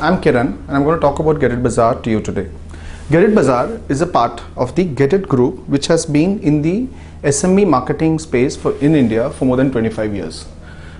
I'm Kiran and I'm going to talk about Getit Bazaar to you today. Getit Bazaar is a part of the Getit group which has been in the SME marketing space in India for more than 25 years.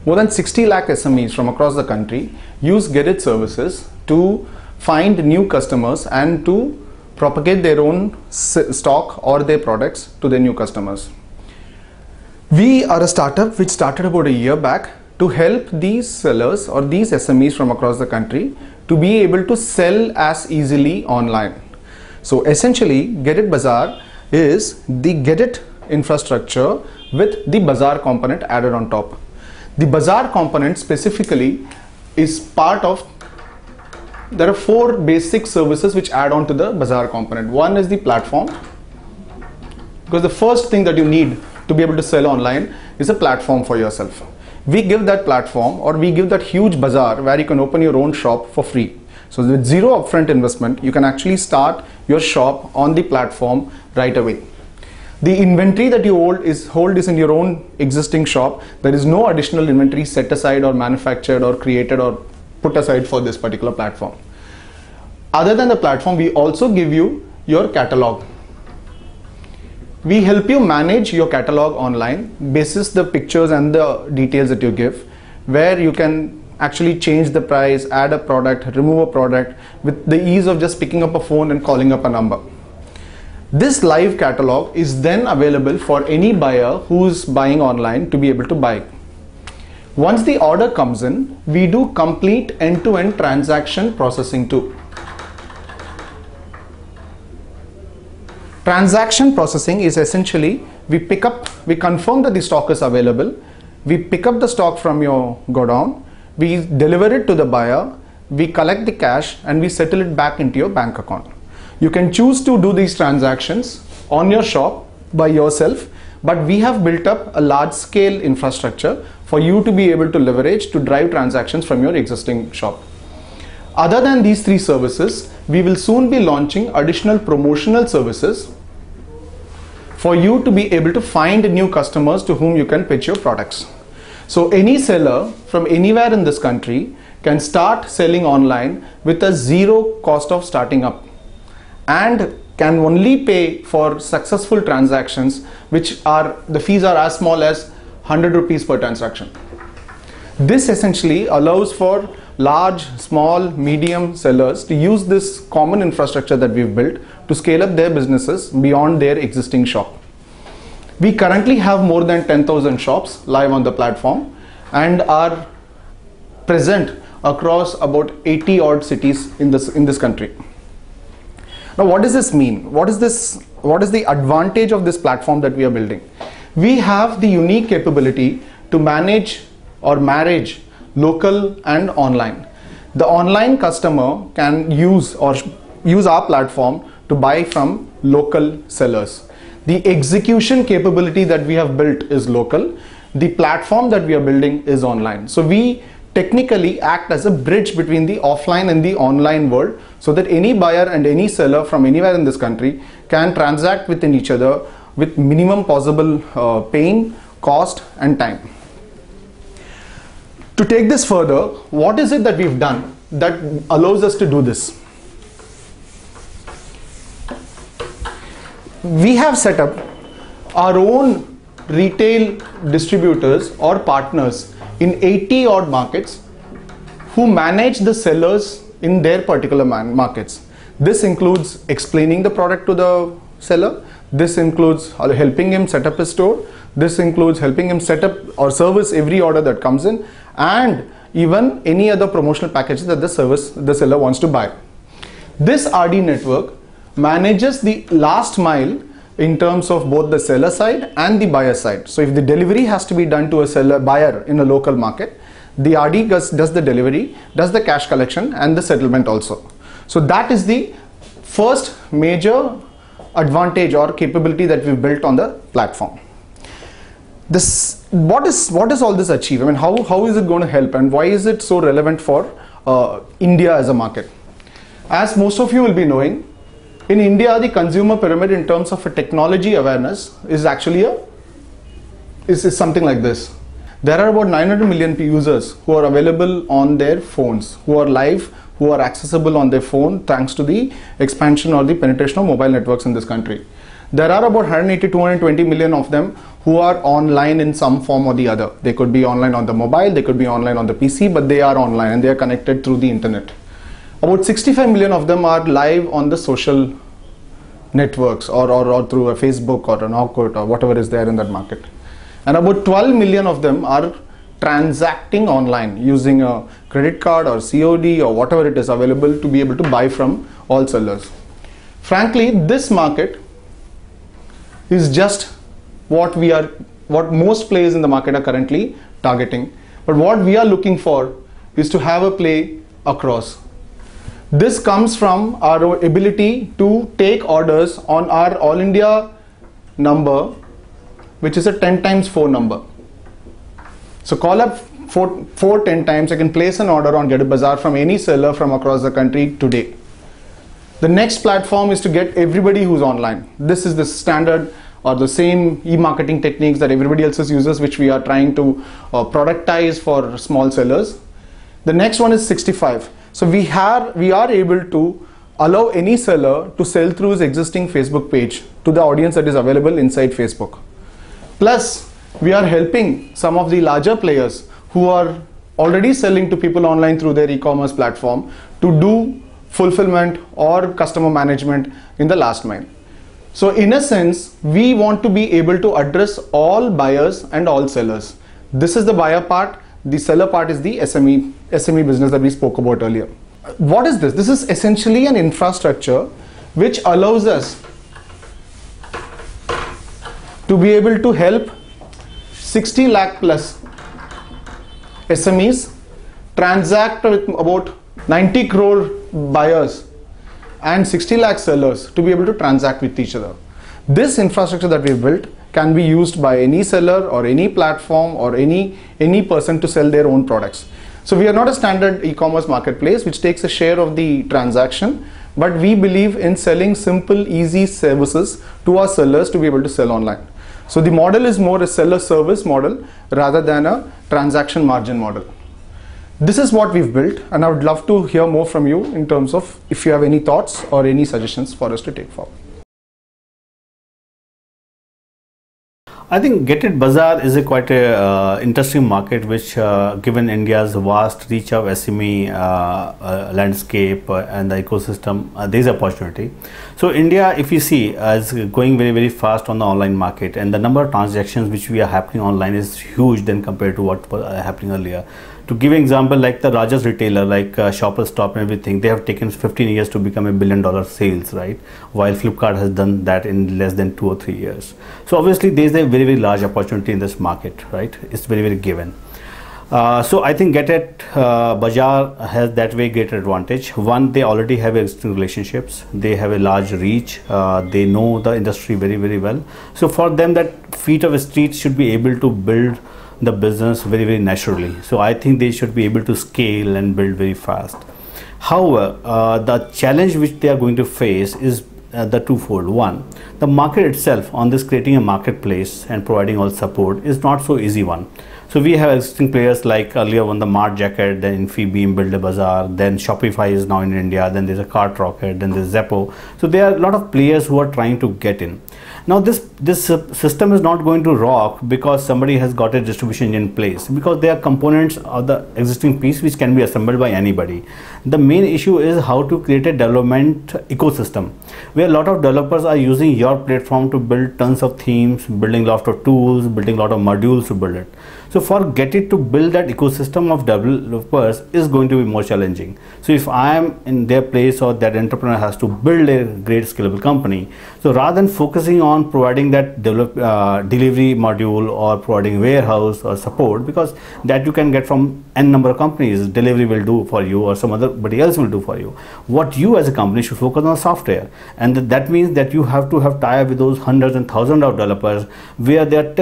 More than 60 lakh SMEs from across the country use Getit services to find new customers and to propagate their own stock or their products to their new customers. We are a startup which started about a year back to help these sellers or these SMEs from across the country to be able to sell as easily online. So essentially, Getit Bazaar is the Getit infrastructure with the Bazaar component added on top. The Bazaar component specifically is part of, there are 4 basic services which add on to the Bazaar component. One is the platform, because the first thing that you need to be able to sell online is a platform for yourself. We give that platform, or we give that huge bazaar where you can open your own shop for free. So with zero upfront investment, you can actually start your shop on the platform right away. The inventory that you hold is in your own existing shop. There is no additional inventory set aside or manufactured or created or put aside for this particular platform. Other than the platform, we also give you your catalog. We help you manage your catalog online basis the pictures and the details that you give, where you can actually change the price, add a product, remove a product with the ease of just picking up a phone and calling up a number. This live catalog is then available for any buyer who's buying online to be able to buy. Once the order comes in, we do complete end-to-end transaction processing too. Transaction processing is essentially, we confirm that the stock is available, we pick up the stock from your godown, we deliver it to the buyer, we collect the cash and we settle it back into your bank account. You can choose to do these transactions on your shop by yourself, but we have built up a large scale infrastructure for you to be able to leverage to drive transactions from your existing shop. Other than these 3 services, we will soon be launching additional promotional services for you to be able to find new customers to whom you can pitch your products. So any seller from anywhere in this country can start selling online with a zero cost of starting up and can only pay for successful transactions which are, the fees are as small as 100 rupees per transaction. This essentially allows for large, small, medium sellers to use this common infrastructure that we've built to scale up their businesses beyond their existing shop. We currently have more than 10,000 shops live on the platform and are present across about 80 odd cities in this country. Now what does this mean? What is the advantage of this platform that we are building? We have the unique capability to manage or marriage local and online. The online customer can use our platform to buy from local sellers. The execution capability that we have built is local. The platform that we are building is online. So we technically act as a bridge between the offline and the online world so that any buyer and any seller from anywhere in this country can transact within each other with minimum possible pain, cost and time. To take this further, what is it that we've done that allows us to do this? We have set up our own retail distributors or partners in 80 odd markets who manage the sellers in their particular markets. This includes explaining the product to the seller. This includes helping him set up his store. This includes helping him set up or service every order that comes in, and even any other promotional packages that the seller wants to buy. This RD network manages the last mile in terms of both the seller side and the buyer side. So if the delivery has to be done to a buyer in a local market, the RD does the delivery, does the cash collection and the settlement also. So that is the first major advantage or capability that we've built on the platform. What does all this achieve? I mean, how is it going to help and why is it so relevant for India as a market? As most of you will be knowing, in India, the consumer pyramid in terms of a technology awareness is actually is something like this. There are about 900 million users who are available on their phones, who are live, who are accessible on their phone thanks to the expansion or the penetration of mobile networks in this country. There are about 180 to 220 million of them who are online in some form or the other. They could be online on the mobile, they could be online on the PC, but they are online and they are connected through the internet. About 65 million of them are live on the social networks or through a Facebook or an Orkut or whatever is there in that market. And about 12 million of them are transacting online using a credit card or COD or whatever it is available to be able to buy from all sellers. Frankly, this market is just what most players in the market are currently targeting. But what we are looking for is to have a play across. This comes from our ability to take orders on our All India number, which is a 10 times 4 number. So call up 10 times, I can place an order on Getit Bazaar from any seller from across the country today. The next platform is to get everybody who's online. This is the standard or the same e-marketing techniques that everybody else uses, which we are trying to productize for small sellers. The next one is 65. So we are able to allow any seller to sell through his existing Facebook page to the audience that is available inside Facebook. Plus, we are helping some of the larger players who are already selling to people online through their e-commerce platform to do fulfillment or customer management in the last mile. So in a sense, we want to be able to address all buyers and all sellers. This is the buyer part. The seller part is the SME business that we spoke about earlier. What is this? This is essentially an infrastructure which allows us to be able to help 60 lakh plus SMEs transact with about 90 crore buyers and 60 lakh sellers to be able to transact with each other. This infrastructure that we've built can be used by any seller or any platform or any person to sell their own products. So we are not a standard e-commerce marketplace which takes a share of the transaction, but we believe in selling simple, easy services to our sellers to be able to sell online. So the model is more a seller service model rather than a transaction margin model. This is what we've built, and I would love to hear more from you in terms of if you have any thoughts or any suggestions for us to take forward. I think Getit Bazaar is a quite a interesting market, which given India's vast reach of SME landscape and the ecosystem, there is opportunity. So India, if you see, is going very, very fast on the online market, and the number of transactions which we are happening online is huge than compared to what was happening earlier. To give an example, like the largest retailer, like Shoppers Stop and everything, they have taken 15 years to become $1 billion sales, right? While Flipkart has done that in less than 2 or 3 years. So obviously there is a very, very large opportunity in this market, right? It's very, very given. So I think Getit Bazaar has that way great advantage. One, they already have existing relationships. They have a large reach. They know the industry very, very well. So for them, that feet of a street should be able to build the business very, very naturally. So I think they should be able to scale and build very fast. However, the challenge which they are going to face is the twofold. One, the market itself on this creating a marketplace and providing all support is not so easy one. So we have existing players like earlier on the Mart Jacket, then Infibeam, Build a Bazaar, then Shopify is now in India, then there's a Cart Rocket, then there's Zeppo. So there are a lot of players who are trying to get in. Now this system is not going to rock because somebody has got a distribution in place, because there are components of the existing piece which can be assembled by anybody. The main issue is how to create a development ecosystem where a lot of developers are using your platform to build tons of themes, building a lot of tools, building a lot of modules to build it. So for Getit to build that ecosystem of developers is going to be more challenging. So if I am in their place, or that entrepreneur has to build a great scalable company, so rather than focusing on providing that delivery module or providing warehouse or support, because that you can get from n number of companies, delivery will do for you or somebody else will do for you. What you as a company should focus on software, and that means that you have to have tie-up with those hundreds and thousands of developers where there are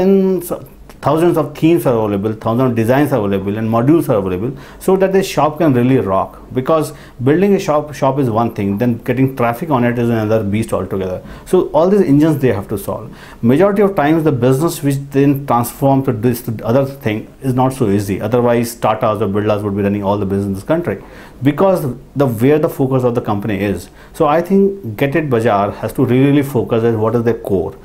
thousands of themes are available, thousands of designs are available, and modules are available, so that the shop can really rock. Because building a shop is one thing, then getting traffic on it is another beast altogether. So all these engines they have to solve. Majority of times the business which then transform to this to other thing is not so easy. Otherwise Tatas or Birlas would be running all the business in this country, because where the focus of the company is. So I think Getit Bazaar has to really focus on what is their core,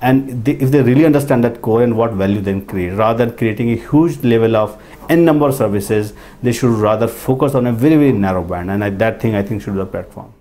and if they really understand that core and what value they create, rather than creating a huge level of n number of services, they should rather focus on a very narrow band, and that thing I think should be the platform.